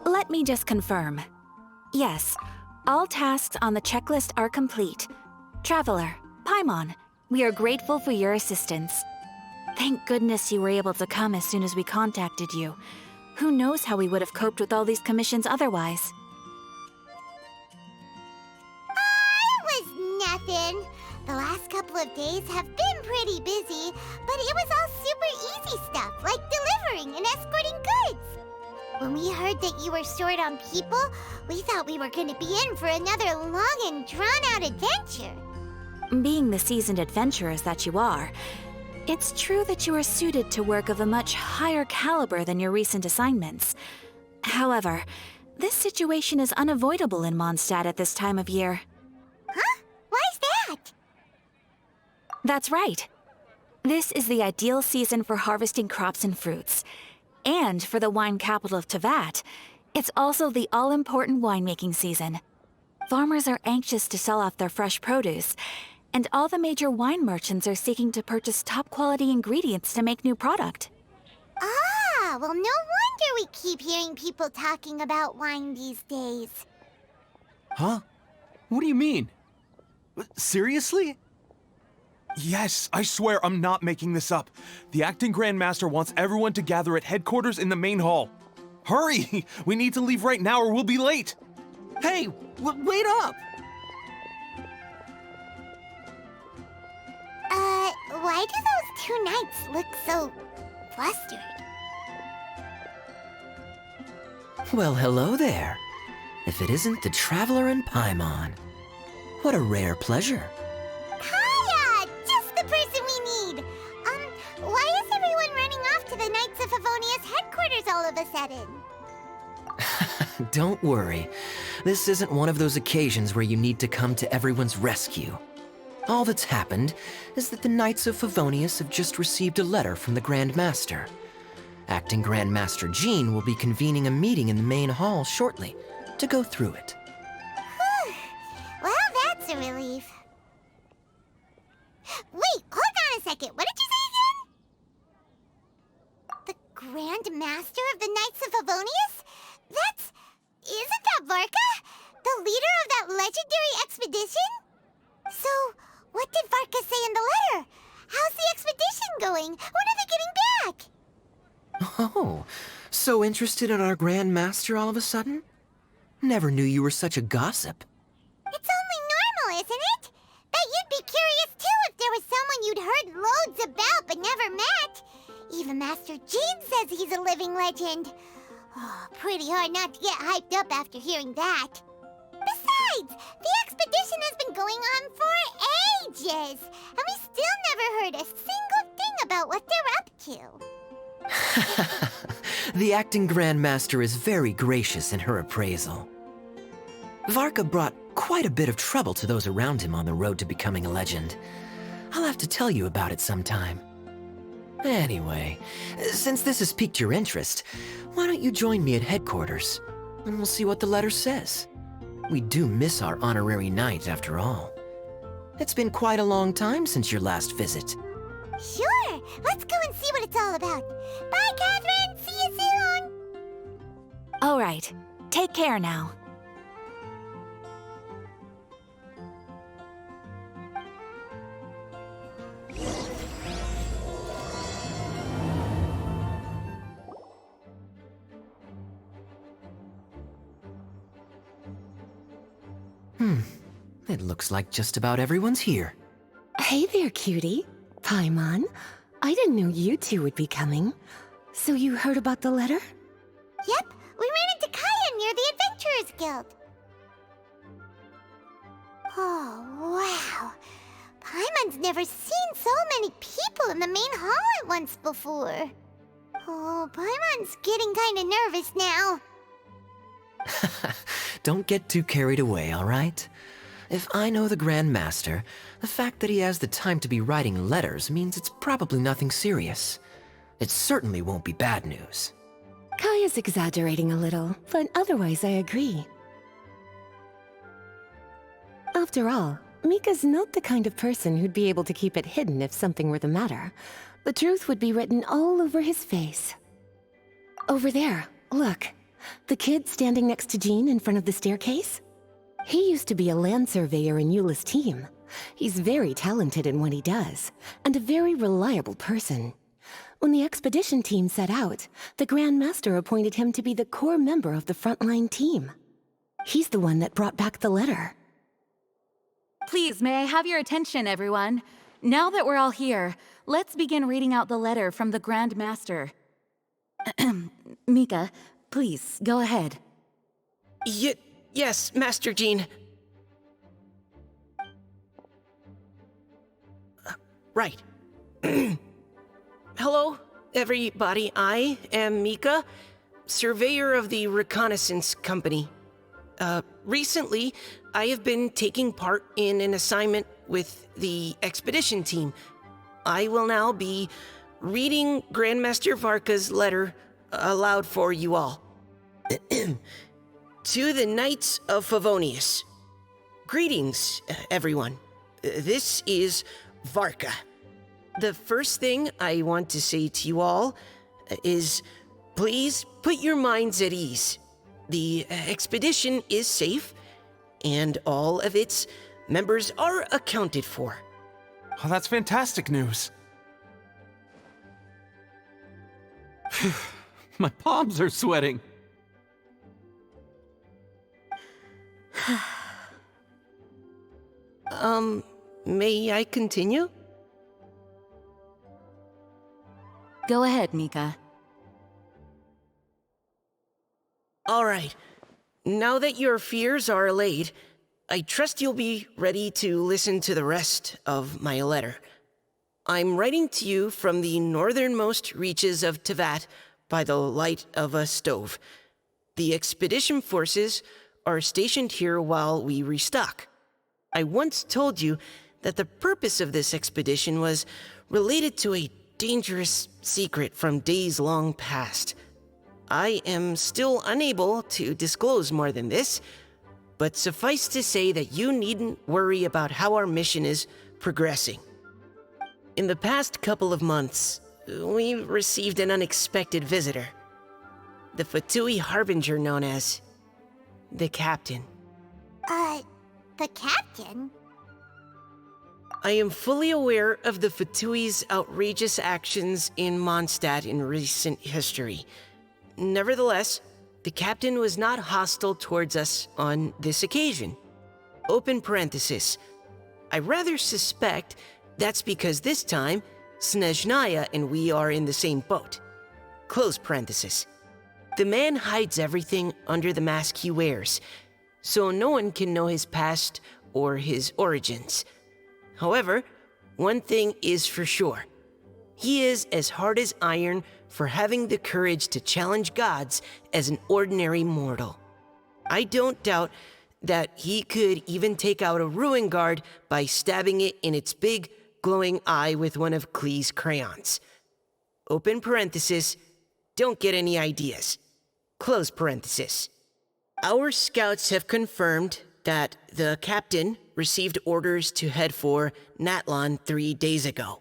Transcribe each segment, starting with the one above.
Let me just confirm. Yes, all tasks on the checklist are complete. Traveler, Paimon, we are grateful for your assistance. Thank goodness you were able to come as soon as we contacted you. Who knows how we would have coped with all these commissions otherwise? It was nothing. The last couple of days have been pretty busy, but it was all super easy stuff, like delivering and escorting goods. When we heard that you were short on people, we thought we were going to be in for another long and drawn-out adventure. Being the seasoned adventurers that you are, it's true that you are suited to work of a much higher caliber than your recent assignments. However, this situation is unavoidable in Mondstadt at this time of year. Huh? Why's that? That's right. This is the ideal season for harvesting crops and fruits. And for the wine capital of Teyvat, it's also the all-important winemaking season. Farmers are anxious to sell off their fresh produce, and all the major wine merchants are seeking to purchase top-quality ingredients to make new product. Ah, well, no wonder we keep hearing people talking about wine these days. Huh? What do you mean? Seriously? Yes, I swear I'm not making this up. The acting Grandmaster wants everyone to gather at headquarters in the main hall. Hurry! We need to leave right now or we'll be late! Hey, wait up! Why do those two knights look so flustered? Well, hello there. If it isn't the Traveler and Paimon. What a rare pleasure. Kaya! Just the person we need! Why is everyone running off to the Knights of Favonius headquarters all of a sudden? Don't worry. This isn't one of those occasions where you need to come to everyone's rescue. All that's happened is that the Knights of Favonius have just received a letter from the Grandmaster. Acting Grandmaster Jean will be convening a meeting in the main hall shortly to go through it. Well, that's a relief. Wait, hold on a second. What did you say again? The Grandmaster of the Knights of Favonius? Isn't that Varka? The leader of that legendary expedition? So, what did Varka say in the letter? How's the expedition going? When are they getting back? Oh, so interested in our Grandmaster all of a sudden? Never knew you were such a gossip. It's only normal, isn't it? That you'd be curious too if there was someone you'd heard loads about but never met. Even Master Jean says he's a living legend. Oh, pretty hard not to get hyped up after hearing that. Besides, the expedition has been going on for ages, and we still never heard a single thing about what they're up to. The acting Grandmaster is very gracious in her appraisal. Varka brought quite a bit of trouble to those around him on the road to becoming a legend. I'll have to tell you about it sometime. Anyway, since this has piqued your interest, why don't you join me at headquarters, and we'll see what the letter says. We do miss our honorary knight, after all. It's been quite a long time since your last visit. Sure, let's go and see what it's all about. Bye, Catherine! See you soon! All right, take care now. It looks like just about everyone's here. Hey there, cutie. Paimon, I didn't know you two would be coming. So you heard about the letter? Yep, we ran into Kaya near the Adventurers Guild. Oh, wow. Paimon's never seen so many people in the main hall at once before. Oh, Paimon's getting kind of nervous now. Don't get too carried away, all right? If I know the Grandmaster, the fact that he has the time to be writing letters means it's probably nothing serious. It certainly won't be bad news. Kaya's exaggerating a little, but otherwise I agree. After all, Mika's not the kind of person who'd be able to keep it hidden if something were the matter. The truth would be written all over his face. Over there, look. The kid standing next to Jean in front of the staircase? He used to be a land surveyor in Eula's team. He's very talented in what he does, and a very reliable person. When the expedition team set out, the Grandmaster appointed him to be the core member of the frontline team. He's the one that brought back the letter. Please, may I have your attention, everyone? Now that we're all here, let's begin reading out the letter from the Grandmaster. Mika, please, go ahead. Yes, Master Jean. Right. Hello, everybody. I am Mika, surveyor of the Reconnaissance Company. Recently, I have been taking part in an assignment with the expedition team. I will now be reading Grandmaster Varka's letter aloud for you all. To the Knights of Favonius. Greetings, everyone. This is Varka. The first thing I want to say to you all is, please put your minds at ease. The expedition is safe, and all of its members are accounted for. Oh, that's fantastic news. My palms are sweating. May I continue? Go ahead, Mika. All right. Now that your fears are allayed, I trust you'll be ready to listen to the rest of my letter. I'm writing to you from the northernmost reaches of Tevat by the light of a stove. The expedition forces are stationed here while we restock. I once told you that the purpose of this expedition was related to a dangerous secret from days long past. I am still unable to disclose more than this, but suffice to say that you needn't worry about how our mission is progressing. In the past couple of months, we received an unexpected visitor. The Fatui Harbinger known as the Captain. The Captain? I am fully aware of the Fatui's outrageous actions in Mondstadt in recent history. Nevertheless, the Captain was not hostile towards us on this occasion. Open parenthesis. I rather suspect that's because this time, Snezhnaya and we are in the same boat. Close parenthesis. The man hides everything under the mask he wears, so no one can know his past or his origins. However, one thing is for sure. He is as hard as iron for having the courage to challenge gods as an ordinary mortal. I don't doubt that he could even take out a ruin guard by stabbing it in its big, glowing eye with one of Klee's crayons. Open parenthesis, don't get any ideas. Close parenthesis. Our scouts have confirmed that the Captain received orders to head for Natlan 3 days ago.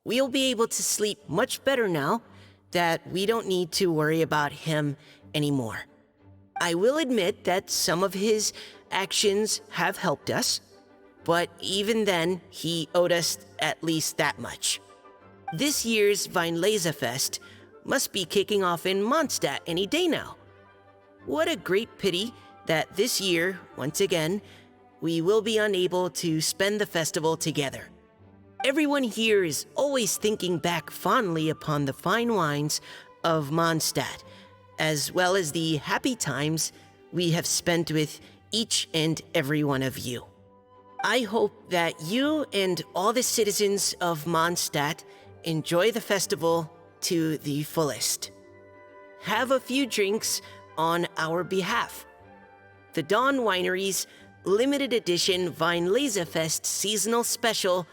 We'll be able to sleep much better now that we don't need to worry about him anymore. I will admit that some of his actions have helped us, but even then, he owed us at least that much. This year's Weinlesefest must be kicking off in Mondstadt any day now. What a great pity that this year, once again, we will be unable to spend the festival together. Everyone here is always thinking back fondly upon the fine wines of Mondstadt, as well as the happy times we have spent with each and every one of you. I hope that you and all the citizens of Mondstadt enjoy the festival to the fullest. Have a few drinks on our behalf. The Dawn Winery's limited edition Weinlesefest seasonal special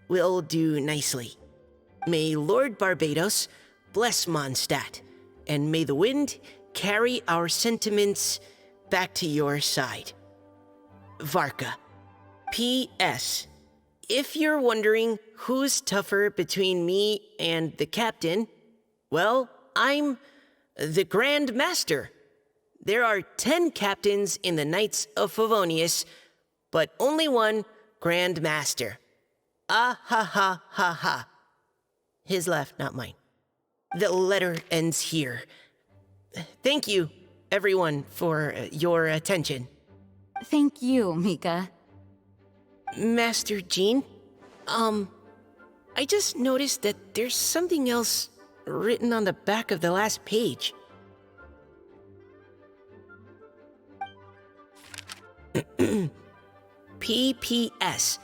will do nicely. May Lord Barbados bless Mondstadt, and may the wind carry our sentiments back to your side. Varka. P.S. If you're wondering who's tougher between me and the Captain, well, I'm the Grandmaster. There are 10 captains in the Knights of Favonius, but only one Grandmaster. Ah ha ha ha ha. His laugh, not mine. The letter ends here. Thank you, everyone, for your attention. Thank you, Mika. Master Jean, I just noticed that there's something else written on the back of the last page. PPS.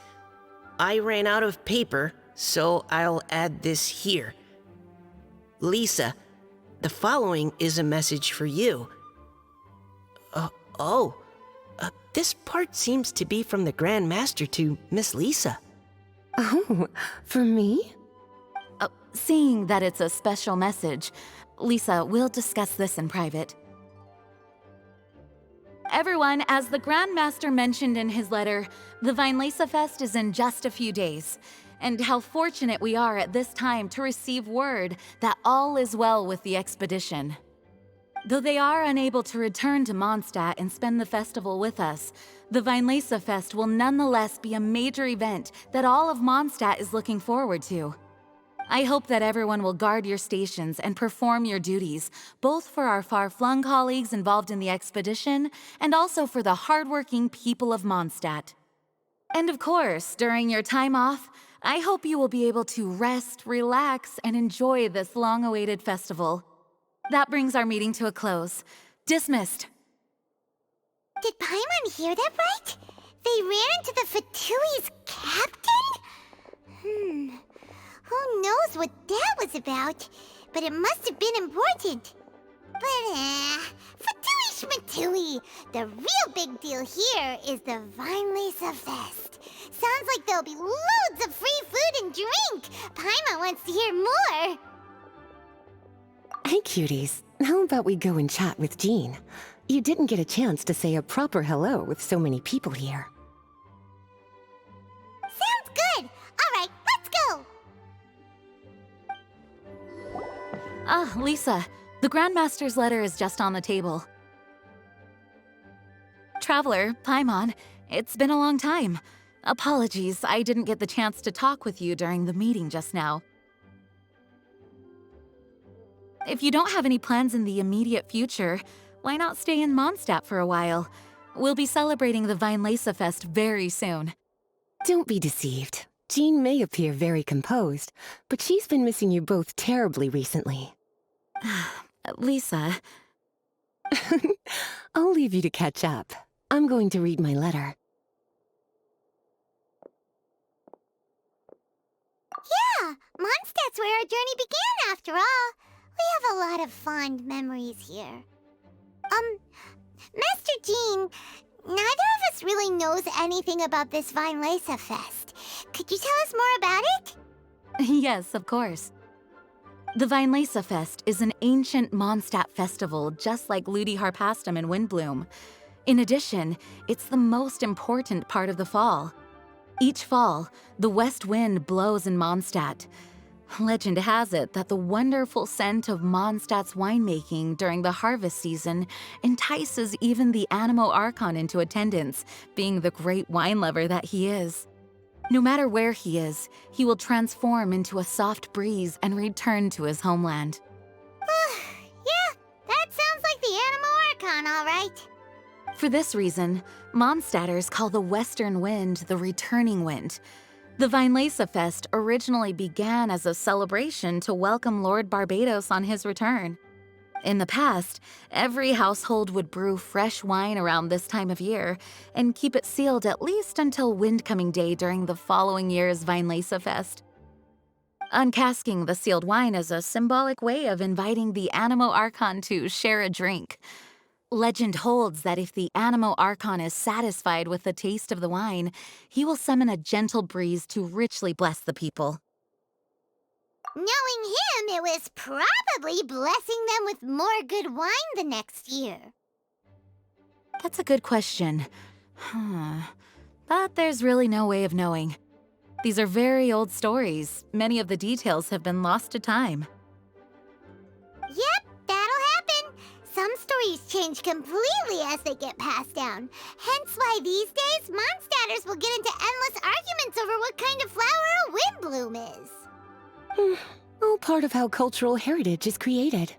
I ran out of paper, so I'll add this here. Lisa, the following is a message for you. This part seems to be from the Grandmaster to Miss Lisa. Oh, for me? Seeing that it's a special message, Lisa, we'll discuss this in private. Everyone, as the Grandmaster mentioned in his letter, the Weinlesefest is in just a few days. And how fortunate we are at this time to receive word that all is well with the expedition. Though they are unable to return to Mondstadt and spend the festival with us, the Weinlesefest will nonetheless be a major event that all of Mondstadt is looking forward to. I hope that everyone will guard your stations and perform your duties, both for our far-flung colleagues involved in the expedition and also for the hardworking people of Mondstadt. And of course, during your time off, I hope you will be able to rest, relax, and enjoy this long-awaited festival. That brings our meeting to a close. Dismissed. Did Paimon hear that right? They ran into the Fatui's captain? Who knows what that was about? But it must have been important. But, Fatui Schmatui! The real big deal here is the Weinlesefest. Sounds like there'll be loads of free food and drink. Paimon wants to hear more. Hey, cuties. How about we go and chat with Jean? You didn't get a chance to say a proper hello with so many people here. Sounds good. All right, let's go. Lisa, the Grandmaster's letter is just on the table. Traveler, Paimon, it's been a long time. Apologies, I didn't get the chance to talk with you during the meeting just now. If you don't have any plans in the immediate future, why not stay in Mondstadt for a while? We'll be celebrating the Weinlesefest very soon. Don't be deceived. Jean may appear very composed, but she's been missing you both terribly recently. Lisa... I'll leave you to catch up. I'm going to read my letter. Yeah, Mondstadt's where our journey began after all. We have a lot of fond memories here. Master Jean, neither of us really knows anything about this Weinlesefest. Could you tell us more about it? Yes, of course. The Weinlesefest is an ancient Mondstadt festival just like Ludi Harpastum and Windbloom. In addition, it's the most important part of the fall. Each fall, the west wind blows in Mondstadt. Legend has it that the wonderful scent of Mondstadt's winemaking during the harvest season entices even the Animo Archon into attendance, being the great wine lover that he is. No matter where he is, he will transform into a soft breeze and return to his homeland. Yeah, that sounds like the Animo Archon, all right. For this reason, Mondstadters call the western wind the returning wind. The Weinlesefest originally began as a celebration to welcome Lord Barbados on his return. In the past, every household would brew fresh wine around this time of year and keep it sealed at least until Windcoming Day during the following year's Weinlesefest. Uncasking the sealed wine is a symbolic way of inviting the Animo Archon to share a drink. Legend holds that if the Animo Archon is satisfied with the taste of the wine, he will summon a gentle breeze to richly bless the people. Knowing him, it was probably blessing them with more good wine the next year. That's a good question. But there's really no way of knowing. These are very old stories. Many of the details have been lost to time. Yep, that'll happen. some stories change completely as they get passed down. Hence why these days, Mondstatters will get into endless arguments over what kind of flower a windbloom is. All part of how cultural heritage is created.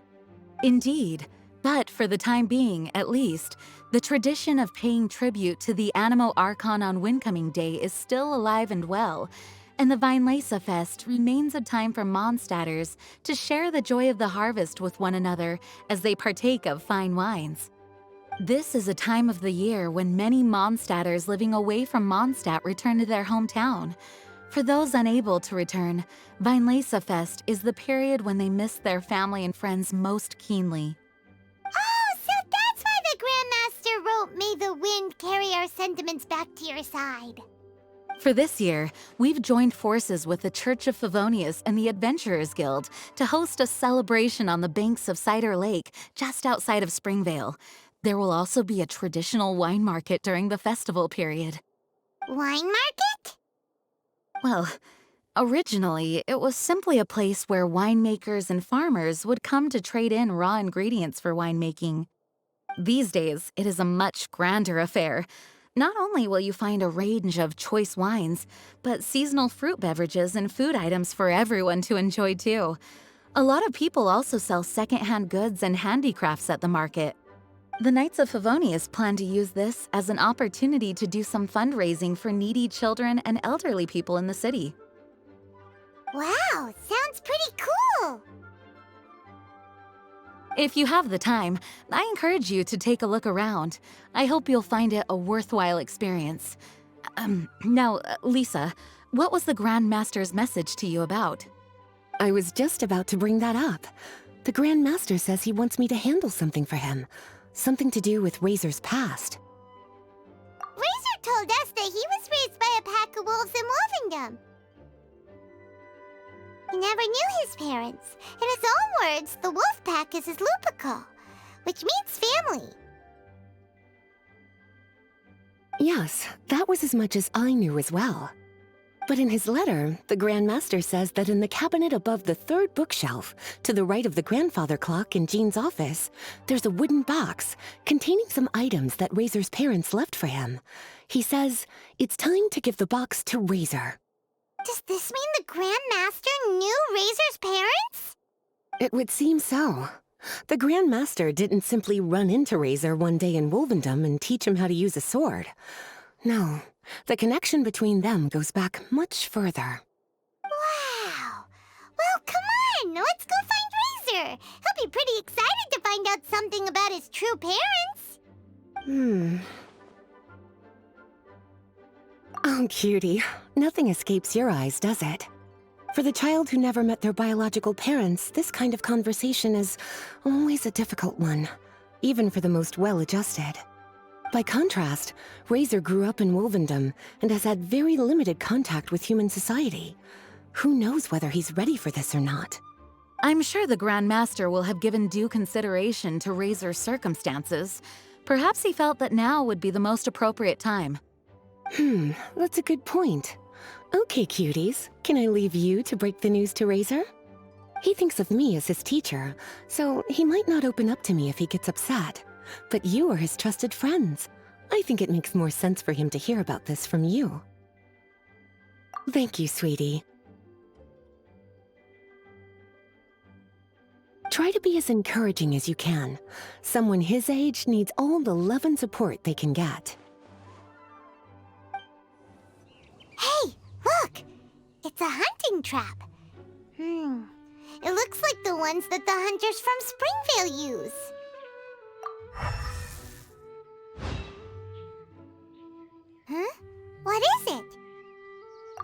Indeed. But for the time being, at least, the tradition of paying tribute to the Animo Archon on Windcoming Day is still alive and well, and the Weinlesefest remains a time for Mondstatters to share the joy of the harvest with one another as they partake of fine wines. This is a time of the year when many Mondstatters living away from Mondstadt return to their hometown. For those unable to return, Weinlesefest is the period when they miss their family and friends most keenly. Oh, so that's why the Grandmaster wrote, "May the wind carry our sentiments back to your side." For this year, we've joined forces with the Church of Favonius and the Adventurers Guild to host a celebration on the banks of Cider Lake, just outside of Springvale. There will also be a traditional wine market during the festival period. Wine market? Well, originally, it was simply a place where winemakers and farmers would come to trade in raw ingredients for winemaking. These days, it is a much grander affair. Not only will you find a range of choice wines, but seasonal fruit beverages and food items for everyone to enjoy too. A lot of people also sell secondhand goods and handicrafts at the market. The Knights of Favonius plan to use this as an opportunity to do some fundraising for needy children and elderly people in the city. Wow, sounds pretty cool. If you have the time, I encourage you to take a look around. I hope you'll find it a worthwhile experience. Now, Lisa, what was the Grandmaster's message to you about? I was just about to bring that up. The Grandmaster says he wants me to handle something for him. Something to do with Razor's past. Razor told us that he was raised by a pack of wolves in Wolvendom. He never knew his parents. In his own words, the wolf pack is his lupical, which means family. Yes, that was as much as I knew as well. But in his letter, the Grandmaster says that in the cabinet above the third bookshelf, to the right of the grandfather clock in Jean's office, there's a wooden box containing some items that Razor's parents left for him. He says it's time to give the box to Razor. Does this mean the Grandmaster knew Razor's parents? It would seem so. The Grandmaster didn't simply run into Razor one day in Wolvendom and teach him how to use a sword. No, the connection between them goes back much further. Wow! Well, come on! Let's go find Razor! He'll be pretty excited to find out something about his true parents! Oh, cutie. Nothing escapes your eyes, does it? For the child who never met their biological parents, this kind of conversation is always a difficult one, even for the most well-adjusted. By contrast, Razor grew up in Wolvendom and has had very limited contact with human society. Who knows whether he's ready for this or not? I'm sure the Grandmaster will have given due consideration to Razor's circumstances. Perhaps he felt that now would be the most appropriate time. That's a good point. Okay, cuties, can I leave you to break the news to Razor? He thinks of me as his teacher, so he might not open up to me if he gets upset. But you are his trusted friends. I think it makes more sense for him to hear about this from you. Thank you, sweetie. Try to be as encouraging as you can. Someone his age needs all the love and support they can get. Hey, look! It's a hunting trap. It looks like the ones that the hunters from Springvale use. Huh? What is it?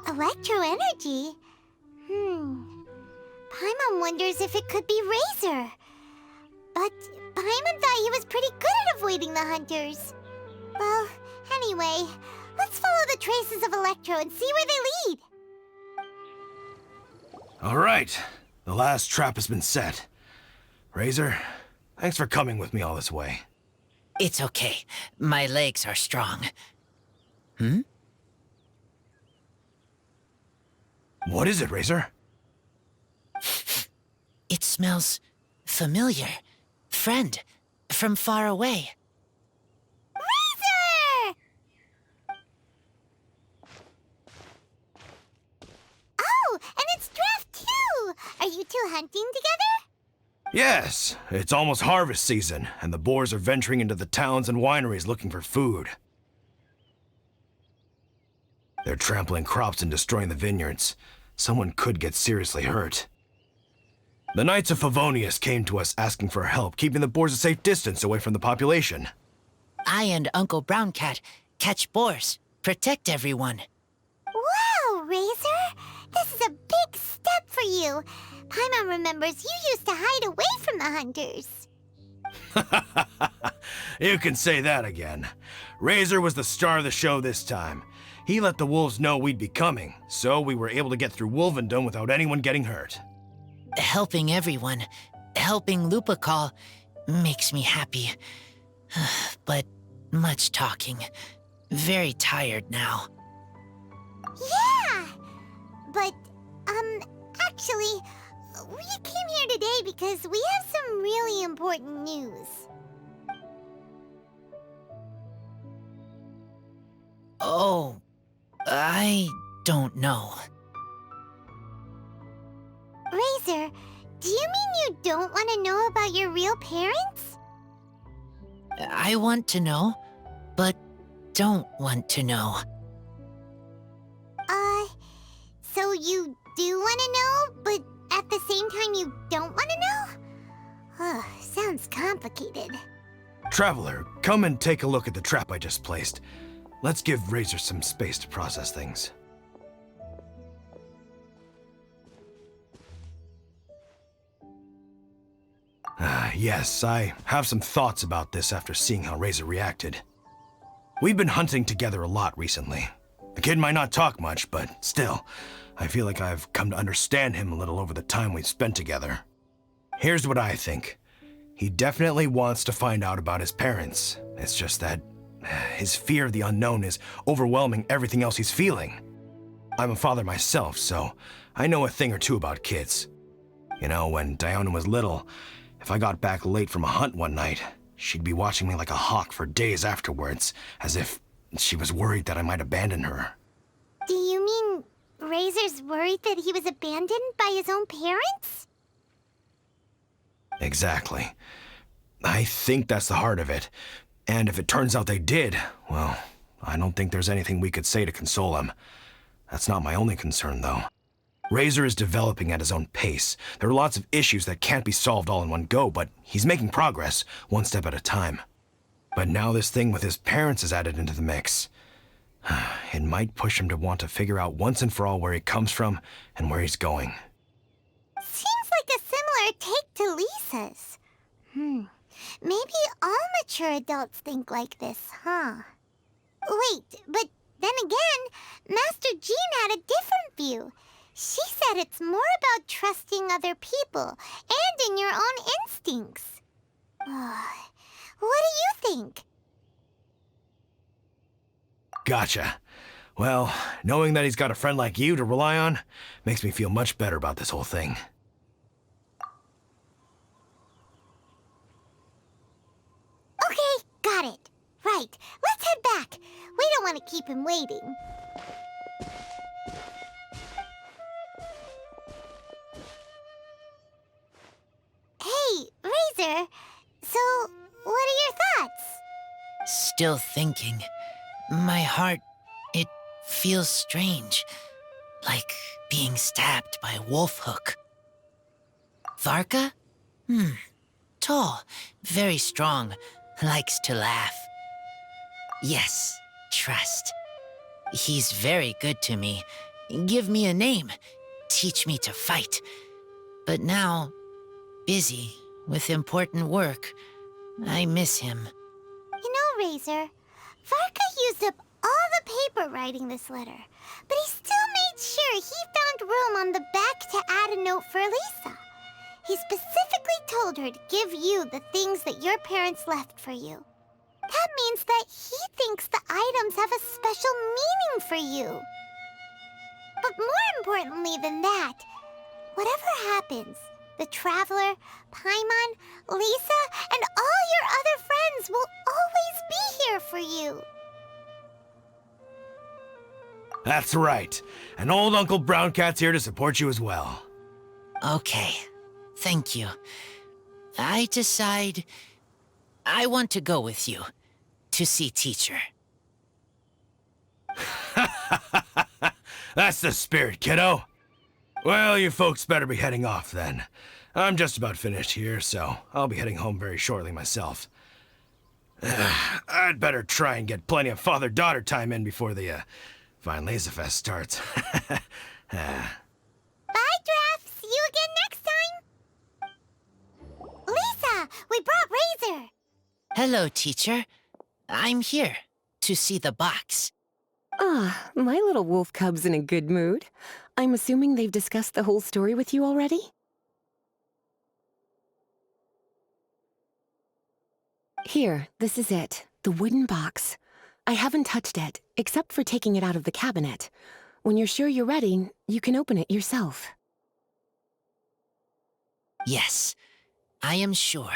Electro-energy? Paimon wonders if it could be Razor. But Paimon thought he was pretty good at avoiding the hunters. Well, anyway, let's follow the traces of Electro and see where they lead. All right, the last trap has been set. Razor, thanks for coming with me all this way. It's okay. My legs are strong. What is it, Razor? It smells familiar. Friend, from far away. Razor! Oh, and it's Draft too! Are you two hunting together? Yes, it's almost harvest season, and the boars are venturing into the towns and wineries looking for food. They're trampling crops and destroying the vineyards. Someone could get seriously hurt. The Knights of Favonius came to us asking for help keeping the boars a safe distance away from the population. I and Uncle Brown Cat catch boars, protect everyone. Wow, Razor! This is a big step for you. Paimon remembers you used to hide away from the hunters. You can say that again. Razor was the star of the show this time. He let the wolves know we'd be coming, so we were able to get through Wolvendom without anyone getting hurt. Helping everyone, helping Lupical, makes me happy. But much talking. Very tired now. Yeah! But, actually, we came here today because we have some really important news. Oh, I don't know. Razor, do you mean you don't want to know about your real parents? I want to know, but don't want to know. So you do want to know, but at the same time you don't want to know? Ugh, sounds complicated. Traveler, come and take a look at the trap I just placed. Let's give Razor some space to process things. Yes, I have some thoughts about this after seeing how Razor reacted. We've been hunting together a lot recently. The kid might not talk much, but still, I feel like I've come to understand him a little over the time we've spent together. Here's what I think. He definitely wants to find out about his parents. It's just that his fear of the unknown is overwhelming everything else he's feeling. I'm a father myself, so I know a thing or two about kids. You know, when Diona was little, if I got back late from a hunt one night, she'd be watching me like a hawk for days afterwards, as if she was worried that I might abandon her. Do you mean Razor's worried that he was abandoned by his own parents? Exactly. I think that's the heart of it. And if it turns out they did, well, I don't think there's anything we could say to console him. That's not my only concern, though. Razor is developing at his own pace. There are lots of issues that can't be solved all in one go, but he's making progress, one step at a time. But now this thing with his parents is added into the mix. It might push him to want to figure out once and for all where he comes from and where he's going. Seems like a similar take to Lisa's. Maybe all mature adults think like this, huh? Wait, but then again, Master Jean had a different view. She said it's more about trusting other people and in your own instincts. What do you think? Gotcha. Well, knowing that he's got a friend like you to rely on makes me feel much better about this whole thing. Okay, got it. Right, let's head back. We don't want to keep him waiting. Hey, Razor. So, what are your thoughts? Still thinking. My heart, it feels strange. Like being stabbed by a wolf hook. Varka? Tall, very strong, likes to laugh. Yes, trust. He's very good to me. Give me a name. Teach me to fight. But now, busy with important work. I miss him. You know, Razor, Varka used up all the paper writing this letter, but he still made sure he found room on the back to add a note for Lisa. He specifically told her to give you the things that your parents left for you. That means that he thinks the items have a special meaning for you. But more importantly than that, whatever happens, the the Traveler, Paimon, Lisa, and all your other friends will always be here for you. That's right. And old Uncle Brown Cat's here to support you as well. Okay, thank you. I decide I want to go with you to see teacher. That's the spirit, kiddo. Well, you folks better be heading off then. I'm just about finished here, so I'll be heading home very shortly myself. I'd better try and get plenty of father-daughter time in before the Weinlesefest starts. Bye, Draft. See you again next time. Lisa, we brought Razor. Hello, teacher. I'm here to see the box. Ah, my little wolf cub's in a good mood. I'm assuming they've discussed the whole story with you already? Here, this is it. The wooden box. I haven't touched it, except for taking it out of the cabinet. When you're sure you're ready, you can open it yourself. Yes, I am sure.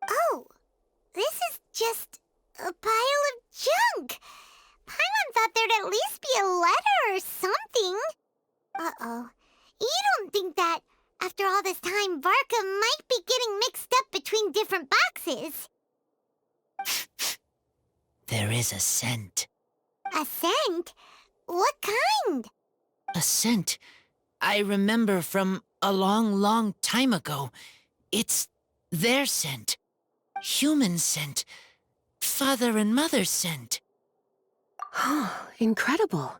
Oh, this is just a pile of junk. Paimon thought there'd at least be a letter or something. Uh-oh. You don't think that, after all this time, Varka might be getting mixed up between different boxes? There is a scent. A scent? What kind? A scent I remember from a long, long time ago. It's their scent. Human scent. Father and mother scent. Oh, incredible.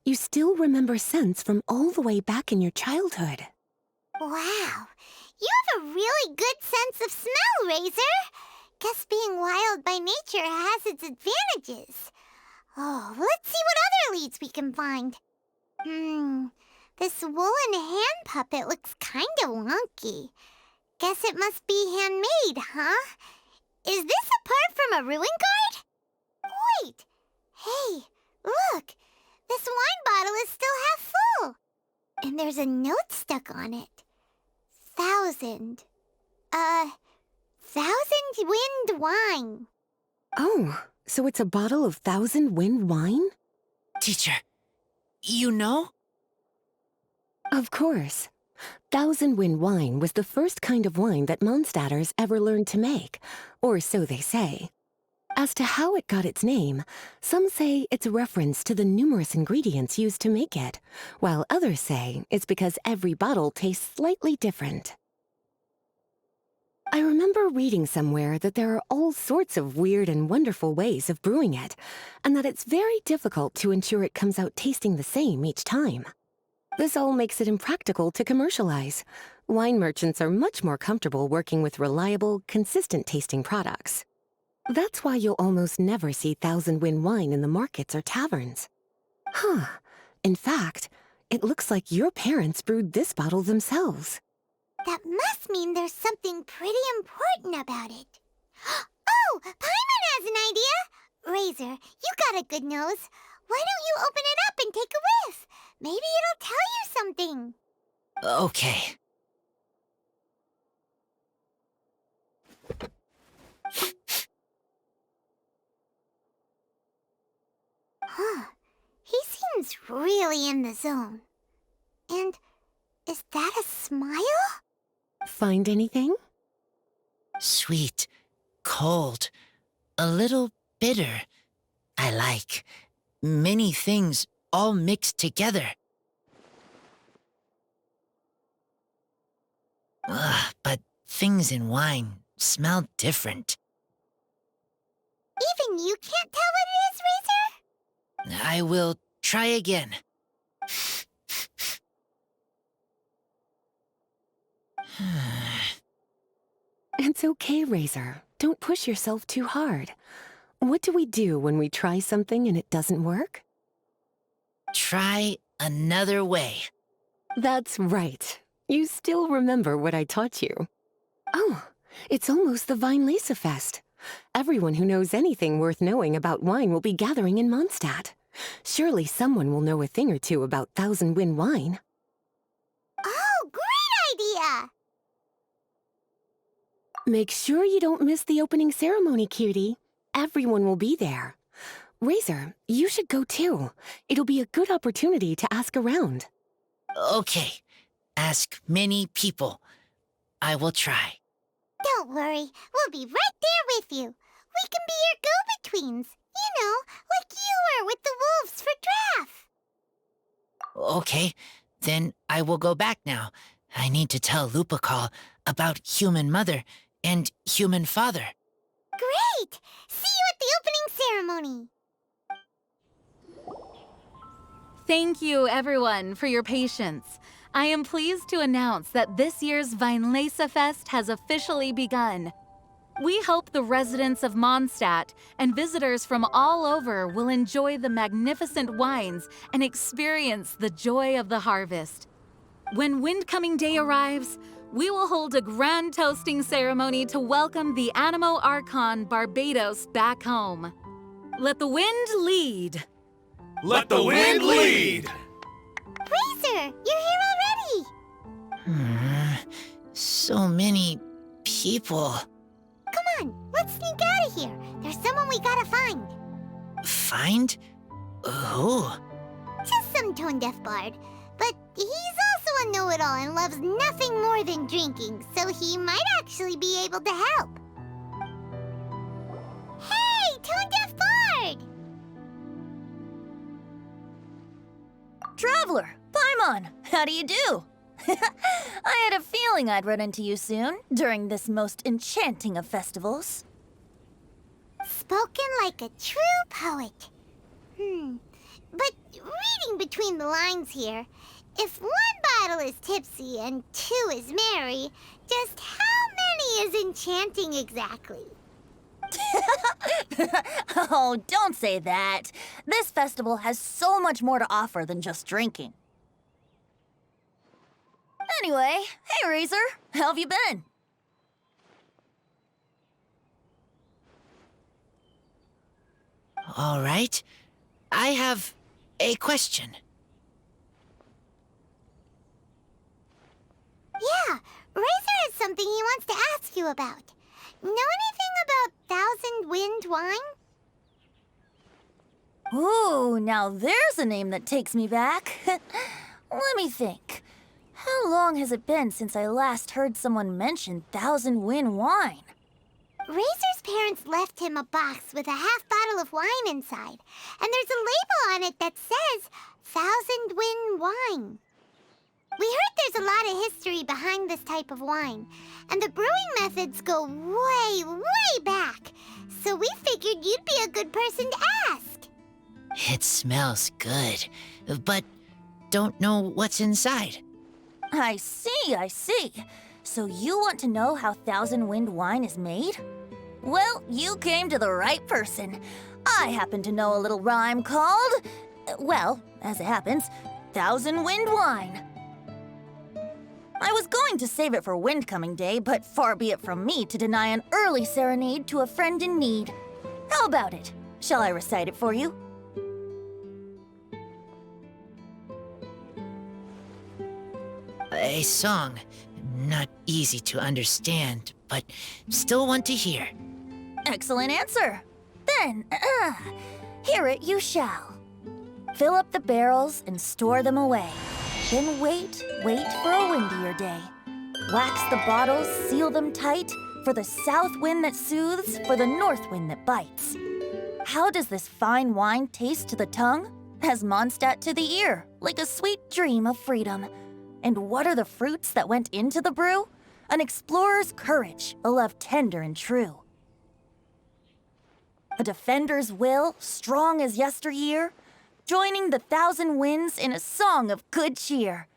You still remember scents from all the way back in your childhood. Wow. You have a really good sense of smell, Razor. Guess being wild by nature has its advantages. Oh, let's see what other leads we can find. This woolen hand puppet looks kind of wonky. Guess it must be handmade, huh? Is this a part from a ruin guard? Wait! Hey, look! This wine bottle is still half full. And there's a note stuck on it. 1,000 wind wine. Oh, so it's a bottle of 1,000 wind wine? Teacher, you know? Of course. 1,000 wind wine was the first kind of wine that Mondstadters ever learned to make, or so they say. As to how it got its name, some say it's a reference to the numerous ingredients used to make it, while others say it's because every bottle tastes slightly different. I remember reading somewhere that there are all sorts of weird and wonderful ways of brewing it, and that it's very difficult to ensure it comes out tasting the same each time. This all makes it impractical to commercialize. Wine merchants are much more comfortable working with reliable, consistent-tasting products. That's why you'll almost never see 1,000 wind wine in the markets or taverns. Huh. In fact, it looks like your parents brewed this bottle themselves. That must mean there's something pretty important about it. Oh, Paimon has an idea! Razor, you got a good nose. Why don't you open it up and take a whiff? Maybe it'll tell you something. Okay. Huh. He seems really in the zone. And is that a smile? Find anything? Sweet, cold, a little bitter. I like many things all mixed together. But things in wine smell different. Even you can't tell what it is, Razor? I will try again. It's okay, Razor. Don't push yourself too hard. What do we do when we try something and it doesn't work? Try another way. That's right. You still remember what I taught you. Oh, it's almost the Weinlesefest. Everyone who knows anything worth knowing about wine will be gathering in Mondstadt. Surely someone will know a thing or two about Thousand Wind wine. Oh, great idea! Make sure you don't miss the opening ceremony, cutie. Everyone will be there. Razor, you should go too. It'll be a good opportunity to ask around. Okay. Ask many people. I will try. Don't worry, we'll be right there with you. We can be your go-betweens. You know, like you were with the wolves for Draff. Okay, then I will go back now. I need to tell Lupacall about Human Mother and Human Father. Great! See you at the opening ceremony. Thank you, everyone, for your patience. I am pleased to announce that this year's Weinlesefest has officially begun. We hope the residents of Mondstadt and visitors from all over will enjoy the magnificent wines and experience the joy of the harvest. When Windcoming Day arrives, we will hold a grand toasting ceremony to welcome the Animo Archon Barbados back home. Let the wind lead. Let the wind lead! Razor, you're here already. So many people. Come on, let's sneak out of here. There's someone we gotta find. Find? Who? Just some tone-deaf bard. But he's also a know-it-all and loves nothing more than drinking, so he might actually be able to help. Hey, tone-deaf bard! Traveler, Paimon, how do you do? I had a feeling I'd run into you soon, during this most enchanting of festivals. Spoken like a true poet. But reading between the lines here, if one bottle is tipsy and two is merry, just how many is enchanting exactly? Oh, don't say that. This festival has so much more to offer than just drinking. Anyway, hey Razor, how have you been? All right. I have a question. Yeah, Razor has something he wants to ask you about. Know anything about Thousand Wind wine? Ooh, now there's a name that takes me back. Let me think. How long has it been since I last heard someone mention Thousand Wind wine? Razor's parents left him a box with a half bottle of wine inside, and there's a label on it that says Thousand Wind wine. We heard there's a lot of history behind this type of wine, and the brewing methods go way, way back, so we figured you'd be a good person to ask. It smells good, but don't know what's inside. I see, I see. So you want to know how Thousand Wind wine is made? Well, you came to the right person. I happen to know a little rhyme called, well, as it happens, Thousand Wind wine. I was going to save it for Windcoming Day, but far be it from me to deny an early serenade to a friend in need. How about it? Shall I recite it for you? A song. Not easy to understand, but still want to hear. Excellent answer. Then, hear it you shall. Fill up the barrels and store them away. Then wait for a windier day. Wax the bottles, seal them tight, for the south wind that soothes, for the north wind that bites. How does this fine wine taste to the tongue? As Mondstadt to the ear, like a sweet dream of freedom. And what are the fruits that went into the brew? An explorer's courage, a love tender and true. A defender's will, strong as yesteryear, joining the thousand winds in a song of good cheer.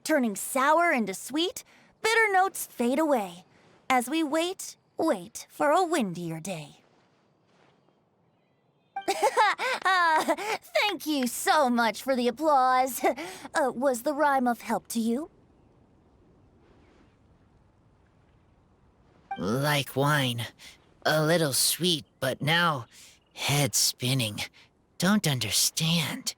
Turning sour into sweet, bitter notes fade away, as we wait for a windier day. Thank you so much for the applause. Was the rhyme of help to you? Like wine. A little sweet, but now head spinning. don't understand.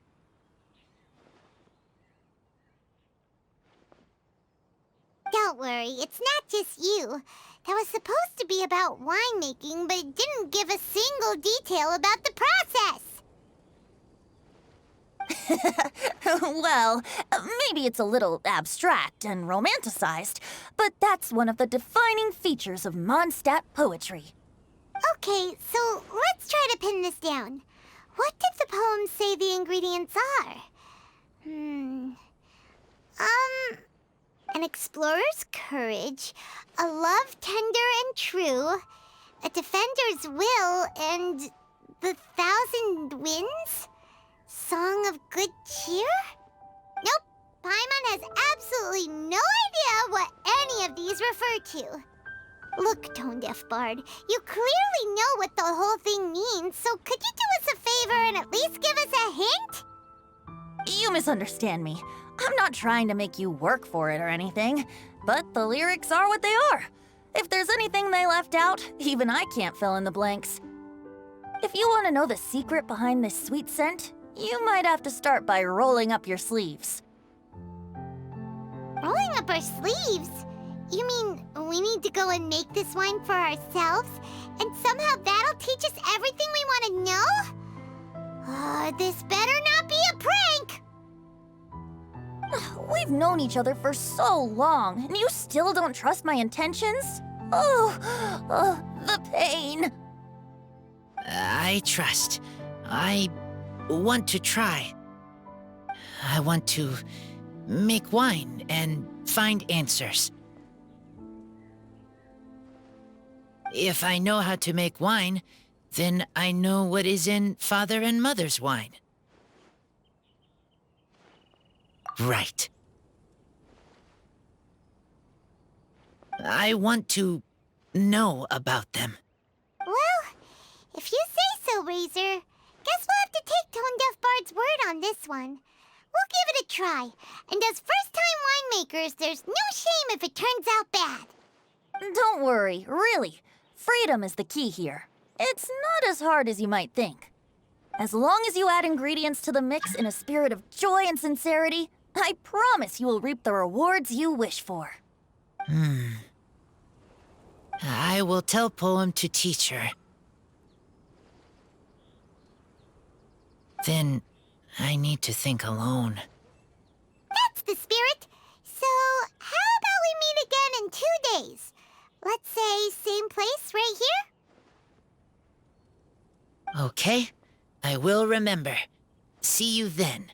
Don't worry, it's not just you. That was supposed to be about winemaking, but it didn't give a single detail about the process. Well, maybe it's a little abstract and romanticized, but that's one of the defining features of Mondstadt poetry. Okay, so let's try to pin this down. What did the poem say the ingredients are? An explorer's courage, a love tender and true, a defender's will, and the thousand winds? Song of good cheer? Nope, Paimon has absolutely no idea what any of these refer to. Look, Tone-Deaf Bard, you clearly know what the whole thing means, so could you do us a favor and at least give us a hint? You misunderstand me. I'm not trying to make you work for it or anything, but the lyrics are what they are. If there's anything they left out, even I can't fill in the blanks. If you want to know the secret behind this sweet scent, you might have to start by rolling up your sleeves. Rolling up our sleeves? You mean we need to go and make this wine for ourselves, and somehow that'll teach us everything we want to know? This better not be a prank! We've known each other for so long, and you still don't trust my intentions? Oh, the pain. I trust. I want to try. I want to make wine and find answers. If I know how to make wine, then I know what is in Father and Mother's wine. Right. I want to know about them. Well, if you say so, Razor, guess we'll have to take Tone-Deaf Bard's word on this one. We'll give it a try, and as first-time winemakers, there's no shame if it turns out bad. Don't worry, really. Freedom is the key here. It's not as hard as you might think. As long as you add ingredients to the mix in a spirit of joy and sincerity, I promise you will reap the rewards you wish for. I will tell Poem to teach her. Then I need to think alone. That's the spirit. So, how about we meet again in 2 days? Let's say same place right here? Okay, I will remember. See you then.